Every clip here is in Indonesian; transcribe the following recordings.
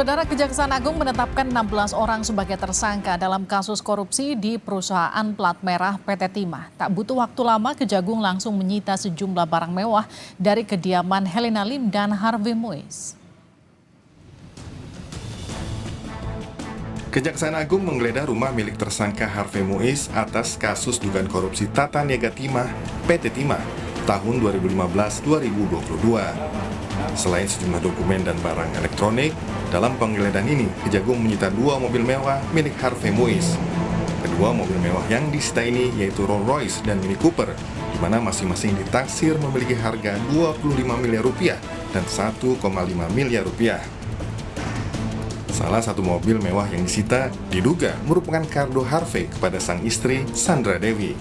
Saudara, Kejaksaan Agung menetapkan 16 orang sebagai tersangka dalam kasus korupsi di perusahaan plat merah PT Timah. Tak butuh waktu lama, Kejagung langsung menyita sejumlah barang mewah dari kediaman Helena Lim dan Harvey Moise. Kejaksaan Agung menggeledah rumah milik tersangka Harvey Moise atas kasus dugaan korupsi Tata Niaga Timah PT Timah tahun 2015-2022. Selain sejumlah dokumen dan barang elektronik, dalam penggeledahan ini Kejagung menyita 2 mobil mewah milik Harvey Moise. Kedua mobil mewah yang disita ini yaitu Rolls Royce dan Mini Cooper, di mana masing-masing ditaksir memiliki harga 25 miliar rupiah dan 1,5 miliar rupiah. Salah satu mobil mewah yang disita diduga merupakan kado Harvey kepada sang istri Sandra Dewi.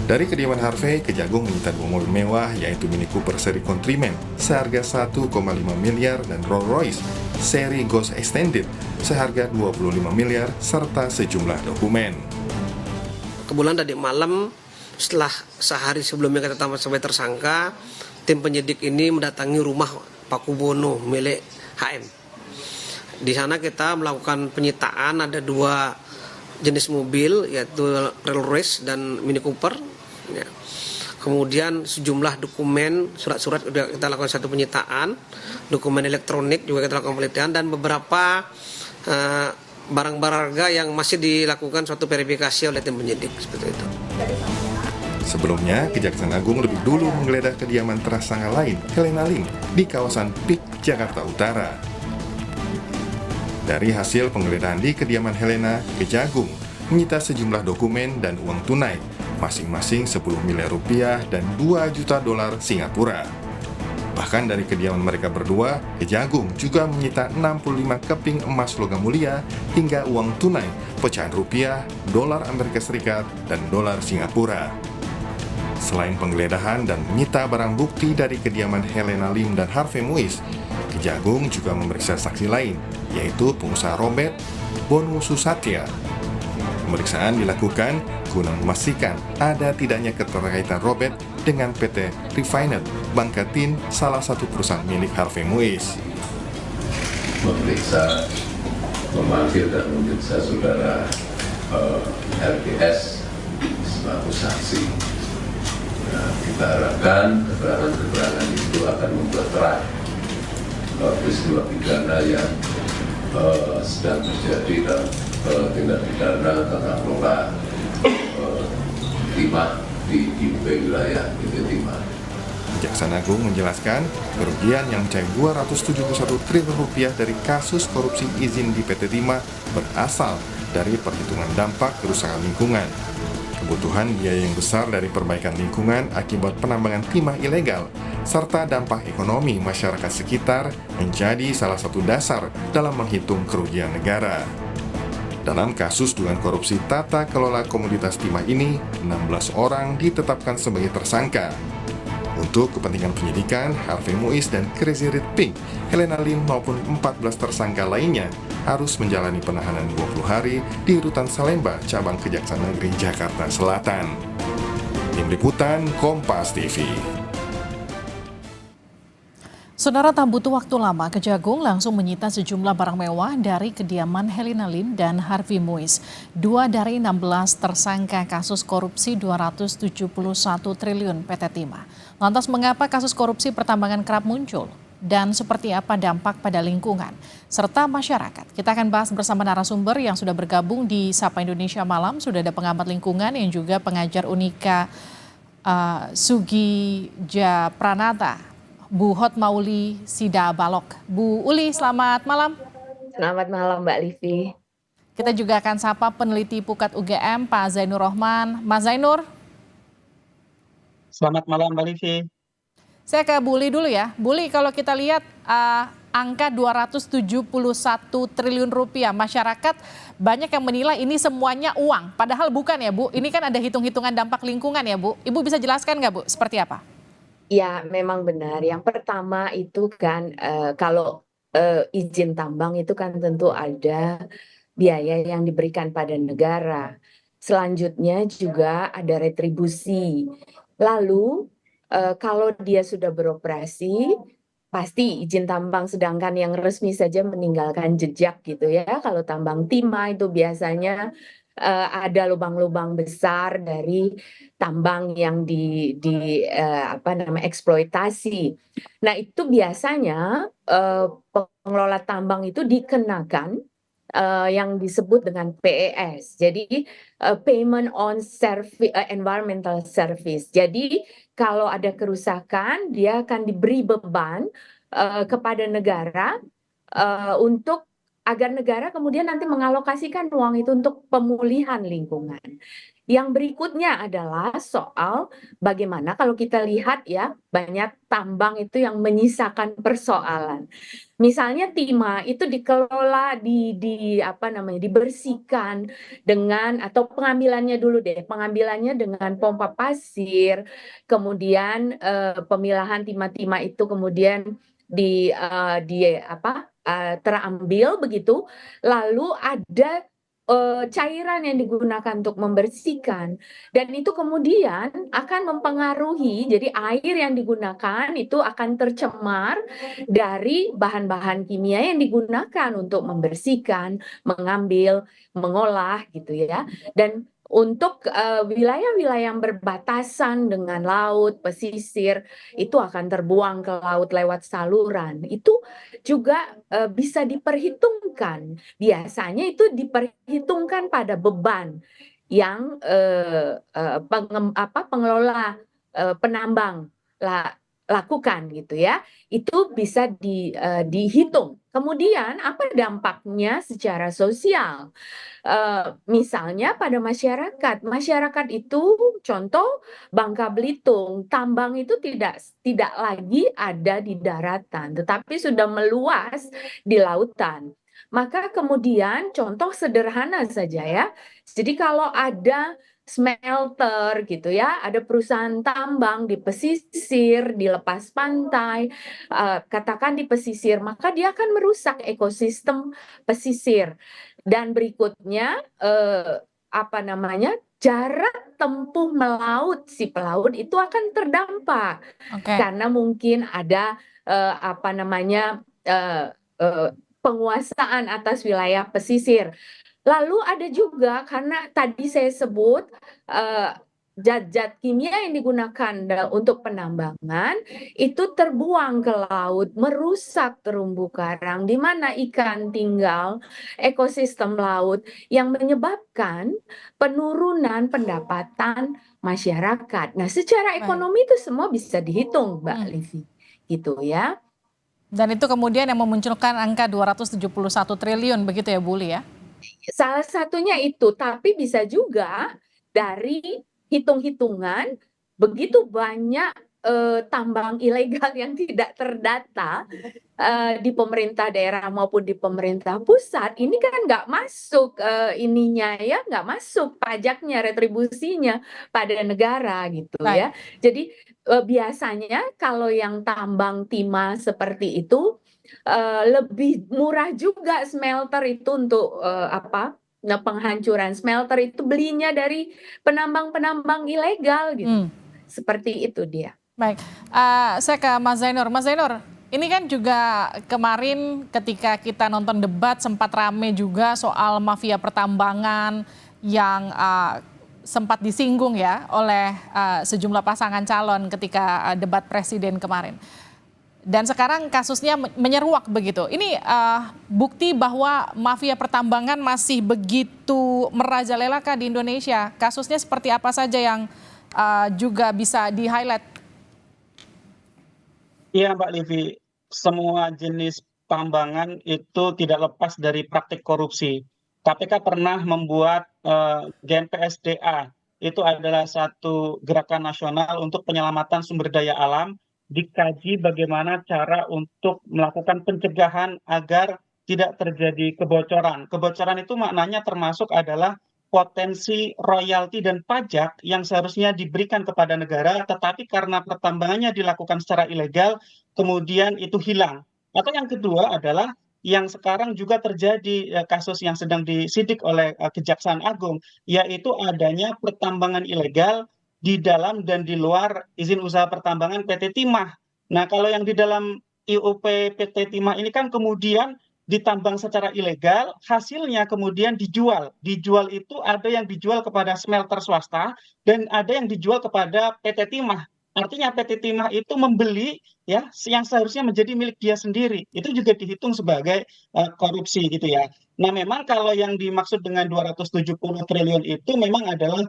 Dari kediaman Harvey, Kejagung menyita 2 mobil mewah yaitu Mini Cooper seri Countryman seharga 1,5 miliar dan Rolls Royce seri Ghost Extended seharga 25 miliar serta sejumlah dokumen. Kebetulan tadi malam setelah sehari sebelumnya kita tetapkan sebagai tersangka, tim penyidik ini mendatangi rumah Pak Kubono milik HM. Di sana kita melakukan penyitaan, ada 2 jenis mobil yaitu Rolls Royce dan Mini Cooper. Ya. Kemudian sejumlah dokumen, surat-surat sudah kita lakukan satu penyitaan, dokumen elektronik juga kita lakukan penelitian, dan beberapa barang-barang harga yang masih dilakukan suatu verifikasi oleh tim penyidik seperti itu. Sebelumnya, Kejaksaan Agung lebih dulu menggeledah kediaman tersangka lain, Helena Lim, di kawasan PIK, Jakarta Utara. Dari hasil penggeledahan di kediaman Helena, Kejagung menyita sejumlah dokumen dan uang tunai, masing-masing 10 miliar rupiah dan 2 juta dolar Singapura. Bahkan dari kediaman mereka berdua, Kejagung juga menyita 65 keping emas logam mulia hingga uang tunai, pecahan rupiah, dolar Amerika Serikat, dan dolar Singapura. Selain penggeledahan dan menyita barang bukti dari kediaman Helena Lim dan Harvey Moise, Kejagung juga memeriksa saksi lain, yaitu pengusaha Robert Bonu Susatya. Pemeriksaan dilakukan guna memastikan ada tidaknya keterkaitan Robert dengan PT Refinet Bangkatin, salah satu perusahaan milik Harvey Moise. Memeriksa, memanggil dan memeriksa saudara RPS sebagai saksi. Nah, kita harapkan keterangan-keterangan itu akan membuat terang peristiwa pidana yang sedang terjadi dalam tindak pidana tata kelola timah di wilayah PT Timah. Kejaksaan Agung menjelaskan kerugian yang mencapai 271 triliun rupiah dari kasus korupsi izin di PT Timah berasal dari perhitungan dampak kerusakan lingkungan, kebutuhan biaya yang besar dari perbaikan lingkungan akibat penambangan timah ilegal, serta dampak ekonomi masyarakat sekitar menjadi salah satu dasar dalam menghitung kerugian negara. Dalam kasus dugaan korupsi tata kelola komoditas timah ini, 16 orang ditetapkan sebagai tersangka. Untuk kepentingan penyidikan, Harvey Moise dan Crazy Rich Pink, Helena Lim maupun 14 tersangka lainnya harus menjalani penahanan 20 hari di Rutan Salemba, Cabang Kejaksaan Negeri Jakarta Selatan. Tim Liputan Kompas TV. Saudara, tak butuh waktu lama, Kejagung langsung menyita sejumlah barang mewah dari kediaman Helena Lim dan Harvey Moise. 2 dari 16 tersangka kasus korupsi 271 triliun PT Timah. Lantas mengapa kasus korupsi pertambangan kerap muncul? Dan seperti apa dampak pada lingkungan serta masyarakat? Kita akan bahas bersama narasumber yang sudah bergabung di Sapa Indonesia Malam. Sudah ada pengamat lingkungan yang juga pengajar Unika Sugija Pranata, Bu Hotmauli Sidabalok. Bu Uli, selamat malam. Selamat malam Mbak Livi. Kita juga akan sapa peneliti Pukat UGM, Pak Zainur Rohman. Mas Zainur. Selamat malam Mbak Livi. Saya ke Bu Uli dulu ya. Bu Uli, kalau kita lihat angka 271 triliun rupiah, masyarakat banyak yang menilai ini semuanya uang. Padahal bukan ya Bu, ini kan ada hitung-hitungan dampak lingkungan ya Bu. Ibu bisa jelaskan nggak Bu, seperti apa? Ya, memang benar. Yang pertama itu kan kalau izin tambang itu kan tentu ada biaya yang diberikan pada negara. Selanjutnya juga ada retribusi. Lalu kalau dia sudah beroperasi, pasti izin tambang, sedangkan yang resmi saja meninggalkan jejak gitu ya. Kalau tambang timah itu biasanya ada lubang-lubang besar dari tambang yang apa namanya eksploitasi. Nah, itu biasanya pengelola tambang itu dikenakan yang disebut dengan PES. Jadi Payment on Service, Environmental Service. Jadi kalau ada kerusakan, dia akan diberi beban kepada negara untuk agar negara kemudian nanti mengalokasikan uang itu untuk pemulihan lingkungan. Yang berikutnya adalah soal bagaimana kalau kita lihat ya, banyak tambang itu yang menyisakan persoalan. Misalnya timah itu dikelola di apa namanya dibersihkan dengan atau pengambilannya dulu deh, pengambilannya dengan pompa pasir, kemudian pemilahan timah-timah itu kemudian di apa terambil begitu, lalu ada cairan yang digunakan untuk membersihkan, dan itu kemudian akan mempengaruhi, jadi air yang digunakan itu akan tercemar dari bahan-bahan kimia yang digunakan untuk membersihkan, mengambil, mengolah gitu ya. Dan untuk wilayah-wilayah yang berbatasan dengan laut, pesisir, itu akan terbuang ke laut lewat saluran. Itu juga bisa diperhitungkan. Biasanya itu diperhitungkan pada beban yang pengelola penambang lakukan gitu ya. Itu bisa dihitung. Kemudian apa dampaknya secara sosial? Misalnya pada masyarakat itu contoh Bangka Belitung, tambang itu tidak lagi ada di daratan, tetapi sudah meluas di lautan. Maka kemudian contoh sederhana saja ya. Jadi kalau ada smelter gitu ya, ada perusahaan tambang di pesisir, di lepas pantai, katakan di pesisir, maka dia akan merusak ekosistem pesisir. Dan berikutnya apa namanya jarak tempuh melaut si pelaut itu akan terdampak Oke. karena mungkin ada apa namanya penguasaan atas wilayah pesisir. Lalu ada juga karena tadi saya sebut zat-zat kimia yang digunakan untuk penambangan itu terbuang ke laut, merusak terumbu karang di mana ikan tinggal, ekosistem laut yang menyebabkan penurunan pendapatan masyarakat. Nah, secara Baik. ekonomi itu semua bisa dihitung, Mbak Hmm. Livi. Gitu ya. Dan itu kemudian yang memunculkan angka 271 triliun begitu ya Bu Li ya? Salah satunya itu, tapi bisa juga dari hitung-hitungan begitu banyak tambang ilegal yang tidak terdata di pemerintah daerah maupun di pemerintah pusat, ini kan nggak masuk ininya ya, nggak masuk pajaknya, retribusinya pada negara gitu Baik. ya. Jadi biasanya kalau yang tambang timah seperti itu lebih murah juga smelter itu untuk apa? Nah, penghancuran smelter itu belinya dari penambang-penambang ilegal gitu. Hmm. Seperti itu dia. Baik, saya ke Mas Zainur. Mas Zainur, ini kan juga kemarin ketika kita nonton debat sempat rame juga soal mafia pertambangan yang sempat disinggung ya oleh sejumlah pasangan calon ketika debat presiden kemarin. Dan sekarang kasusnya menyeruak begitu. Ini bukti bahwa mafia pertambangan masih begitu merajalela di Indonesia. Kasusnya seperti apa saja yang juga bisa di-highlight? Iya Mbak Livi, semua jenis tambangan itu tidak lepas dari praktik korupsi. KPK pernah membuat GNPSDA, itu adalah satu gerakan nasional untuk penyelamatan sumber daya alam, dikaji bagaimana cara untuk melakukan pencegahan agar tidak terjadi kebocoran. Kebocoran itu maknanya termasuk adalah potensi royalti dan pajak yang seharusnya diberikan kepada negara, tetapi karena pertambangannya dilakukan secara ilegal, kemudian itu hilang. Atau yang kedua adalah yang sekarang juga terjadi kasus yang sedang disidik oleh Kejaksaan Agung, yaitu adanya pertambangan ilegal di dalam dan di luar izin usaha pertambangan PT Timah. Nah, kalau yang di dalam IUP PT Timah ini kan kemudian ditambang secara ilegal, hasilnya kemudian dijual. Dijual itu ada yang dijual kepada smelter swasta dan ada yang dijual kepada PT Timah. Artinya PT Timah itu membeli ya yang seharusnya menjadi milik dia sendiri. Itu juga dihitung sebagai korupsi gitu ya. Nah, memang kalau yang dimaksud dengan 270 triliun itu memang adalah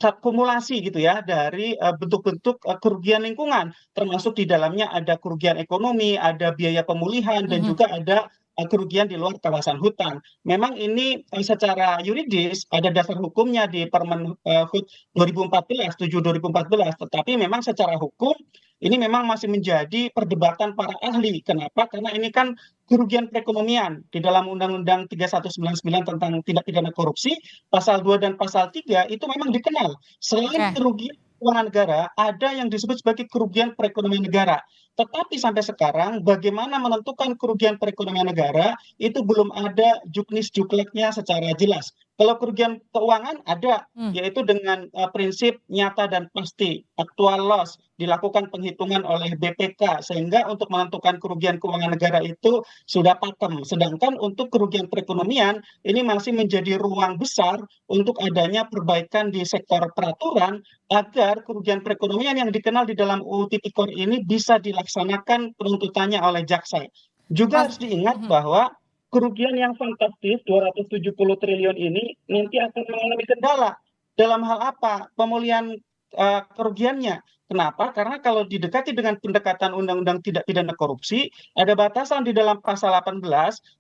akumulasi gitu ya dari bentuk-bentuk kerugian lingkungan, termasuk di dalamnya ada kerugian ekonomi, ada biaya pemulihan, dan juga ada kerugian di luar kawasan hutan. Memang ini secara yuridis ada dasar hukumnya di Permen HUT 2014, 7 2014, tetapi memang secara hukum ini memang masih menjadi perdebatan para ahli. Kenapa? Karena ini kan kerugian perekonomian di dalam Undang-Undang 3199 tentang tindak pidana korupsi, pasal 2 dan pasal 3 itu memang dikenal. Selain kerugian keuangan negara, ada yang disebut sebagai kerugian perekonomian negara. Tetapi sampai sekarang, bagaimana menentukan kerugian perekonomian negara, itu belum ada juknis jukleknya secara jelas. Kalau kerugian keuangan ada, yaitu dengan prinsip nyata dan pasti, actual loss, dilakukan penghitungan oleh BPK, sehingga untuk menentukan kerugian keuangan negara itu sudah pakem. Sedangkan untuk kerugian perekonomian, ini masih menjadi ruang besar untuk adanya perbaikan di sektor peraturan, agar kerugian perekonomian yang dikenal di dalam UU Tipikor ini bisa dilaksanakan penuntutannya oleh jaksa. Juga harus diingat bahwa kerugian yang fantastis 270 triliun ini nanti akan mengalami kendala. Dalam hal apa? Pemulihan kerugiannya. Kenapa? Karena kalau didekati dengan pendekatan undang-undang tidak pidana korupsi, ada batasan di dalam pasal 18,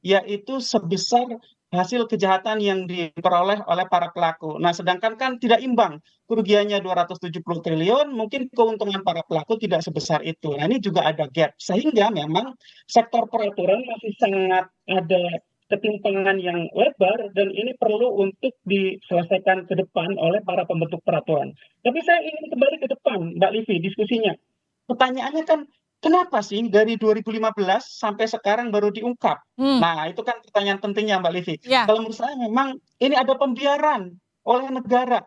yaitu sebesar hasil kejahatan yang diperoleh oleh para pelaku. Nah, sedangkan kan tidak imbang. Kerugiannya 270 triliun, mungkin keuntungan para pelaku tidak sebesar itu. Nah, ini juga ada gap. Sehingga memang sektor peraturan masih sangat ada ketimpangan yang lebar dan ini perlu untuk diselesaikan ke depan oleh para pembentuk peraturan. Tapi saya ingin kembali ke depan, Mbak Livi, diskusinya. Pertanyaannya kan, kenapa sih dari 2015 sampai sekarang baru diungkap? Nah, itu kan pertanyaan pentingnya, Mbak Livi. Kalau menurut saya memang ini ada pembiaran oleh negara.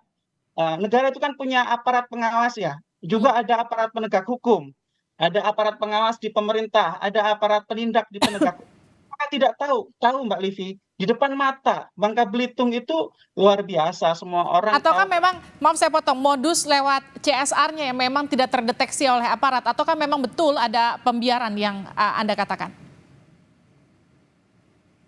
Negara itu kan punya aparat pengawas ya, juga ada aparat penegak hukum, ada aparat pengawas di pemerintah, ada aparat penindak di penegak hukum. Kita tidak tahu Mbak Livi, di depan mata Bangka Belitung itu luar biasa, semua orang Ataukah tahu. memang, maaf saya potong, modus lewat CSR-nya yang memang tidak terdeteksi oleh aparat, ataukah memang betul ada pembiaran yang Anda katakan?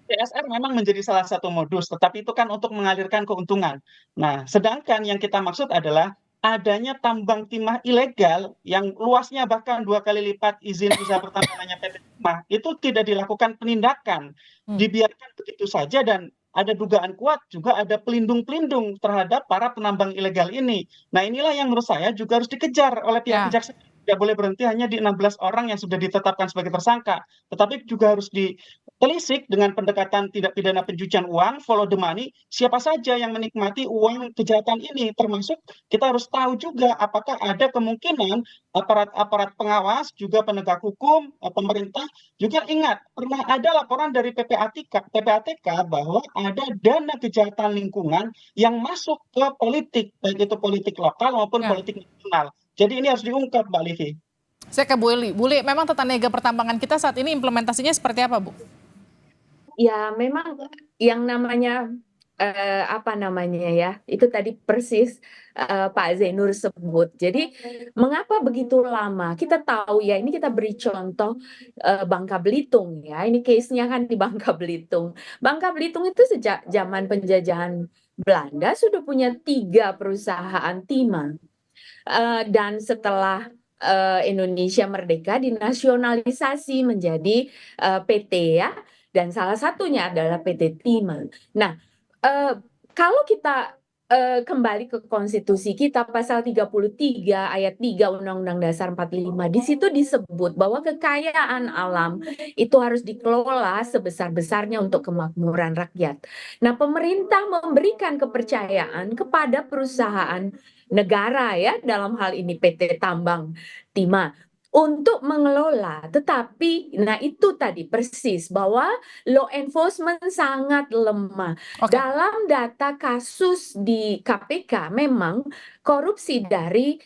CSR memang menjadi salah satu modus, tetapi itu kan untuk mengalirkan keuntungan. Nah, sedangkan yang kita maksud adalah adanya tambang timah ilegal yang luasnya bahkan 2 kali lipat izin usaha pertambangannya PT Timah, itu tidak dilakukan penindakan, dibiarkan begitu saja dan ada dugaan kuat juga ada pelindung-pelindung terhadap para penambang ilegal ini. Nah, inilah yang menurut saya juga harus dikejar oleh pihak kejaksaan. Tidak boleh berhenti hanya di 16 orang yang sudah ditetapkan sebagai tersangka, tetapi juga harus ditelisik dengan pendekatan tidak pidana pencucian uang, follow the money, siapa saja yang menikmati uang kejahatan ini, termasuk kita harus tahu juga apakah ada kemungkinan aparat-aparat pengawas, juga penegak hukum, pemerintah, juga ingat, pernah ada laporan dari PPATK bahwa ada dana kejahatan lingkungan yang masuk ke politik, baik itu politik lokal maupun politik nasional. Jadi ini harus diungkap, Mbak Livi. Saya ke Bu Eli. Bu Eli, memang tata niaga pertambangan kita saat ini implementasinya seperti apa, Bu? Ya, memang yang namanya apa namanya ya, itu tadi persis Pak Zainur sebut. Jadi mengapa begitu lama? Kita tahu ya, ini kita beri contoh Bangka Belitung ya. Ini case-nya kan di Bangka Belitung. Bangka Belitung itu sejak zaman penjajahan Belanda sudah punya 3 perusahaan timah. Dan setelah Indonesia merdeka dinasionalisasi menjadi PT ya, dan salah satunya adalah PT Timah. Nah, kalau kita kembali ke konstitusi kita pasal 33 ayat 3 Undang-Undang Dasar 45, di situ disebut bahwa kekayaan alam itu harus dikelola sebesar-besarnya untuk kemakmuran rakyat. Nah, pemerintah memberikan kepercayaan kepada perusahaan negara ya, dalam hal ini PT Tambang Timah, untuk mengelola. Tetapi, nah itu tadi persis bahwa law enforcement sangat lemah. Oke. Dalam data kasus di KPK, memang korupsi dari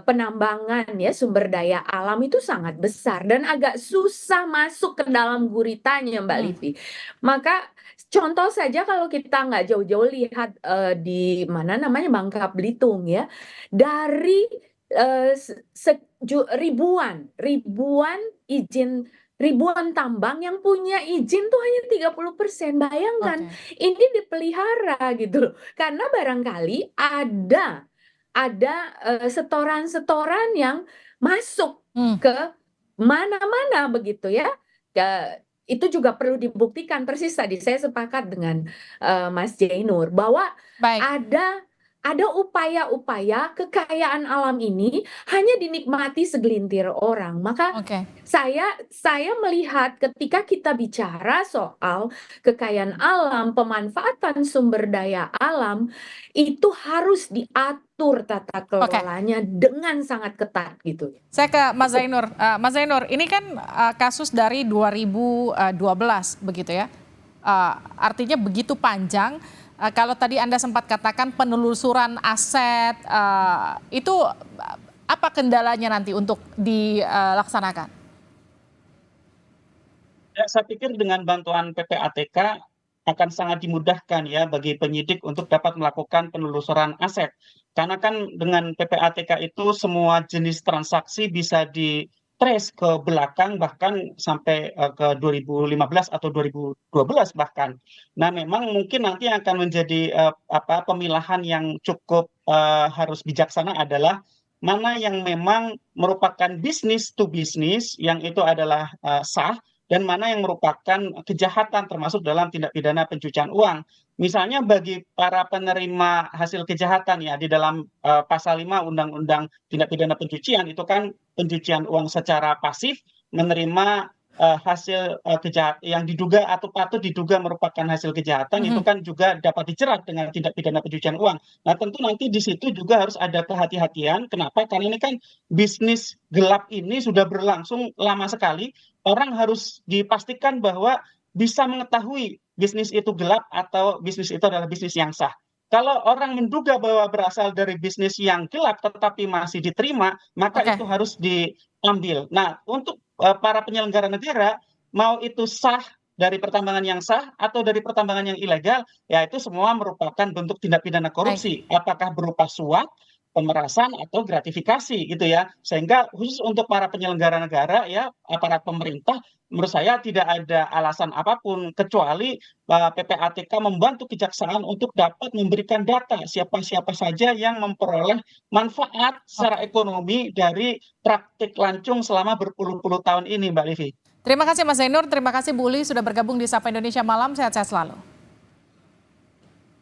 penambangan ya sumber daya alam itu sangat besar dan agak susah masuk ke dalam guritanya, Mbak Livi. Maka contoh saja kalau kita nggak jauh-jauh lihat di mana namanya Bangka Belitung ya, dari ribuan izin, ribuan tambang yang punya izin tuh hanya 30%. Bayangkan, Oke. ini dipelihara gitu loh. Karena barangkali ada setoran-setoran yang masuk Hmm. ke mana-mana begitu ya. Itu juga perlu dibuktikan. Persis tadi saya sepakat dengan Mas Jainur bahwa Baik. ada upaya-upaya kekayaan alam ini hanya dinikmati segelintir orang. Maka Oke. saya melihat ketika kita bicara soal kekayaan alam, pemanfaatan sumber daya alam, itu harus diatur tata kelolanya dengan sangat ketat gitu. Saya ke Mas Zainur. Mas Zainur, ini kan kasus dari 2012 begitu ya. Artinya begitu panjang. Kalau tadi Anda sempat katakan penelusuran aset, itu apa kendalanya nanti untuk dilaksanakan? Ya, saya pikir dengan bantuan PPATK akan sangat dimudahkan ya bagi penyidik untuk dapat melakukan penelusuran aset. Karena kan dengan PPATK itu semua jenis transaksi bisa di-trace ke belakang bahkan sampai ke 2015 atau 2012 bahkan. Nah, memang mungkin nanti akan menjadi pemilahan yang cukup harus bijaksana adalah mana yang memang merupakan bisnis to bisnis yang itu adalah sah dan mana yang merupakan kejahatan termasuk dalam tindak pidana pencucian uang. Misalnya bagi para penerima hasil kejahatan ya di dalam pasal 5 Undang-Undang Tindak Pidana Pencucian itu kan pencucian uang secara pasif menerima hasil yang diduga atau patut diduga merupakan hasil kejahatan itu kan juga dapat dijerat dengan tindak pidana pencucian uang. Nah, tentu nanti di situ juga harus ada kehati-hatian. Kenapa? Karena ini kan bisnis gelap ini sudah berlangsung lama sekali. Orang harus dipastikan bahwa bisa mengetahui bisnis itu gelap atau bisnis itu adalah bisnis yang sah. Kalau orang menduga bahwa berasal dari bisnis yang gelap tetapi masih diterima, maka Oke. itu harus diambil. Nah, untuk para penyelenggara negara, mau itu sah dari pertambangan yang sah atau dari pertambangan yang ilegal, ya itu semua merupakan bentuk tindak pidana Baik. korupsi. Apakah berupa suap, pemerasan atau gratifikasi gitu ya. Sehingga khusus untuk para penyelenggara negara ya aparat pemerintah menurut saya tidak ada alasan apapun kecuali PPATK membantu kejaksaan untuk dapat memberikan data siapa-siapa saja yang memperoleh manfaat secara Oke. ekonomi dari praktik lancung selama berpuluh-puluh tahun ini, Mbak Livi. Terima kasih Mas Zainur, terima kasih Bu Uli sudah bergabung di Sapa Indonesia Malam. Sehat-sehat selalu.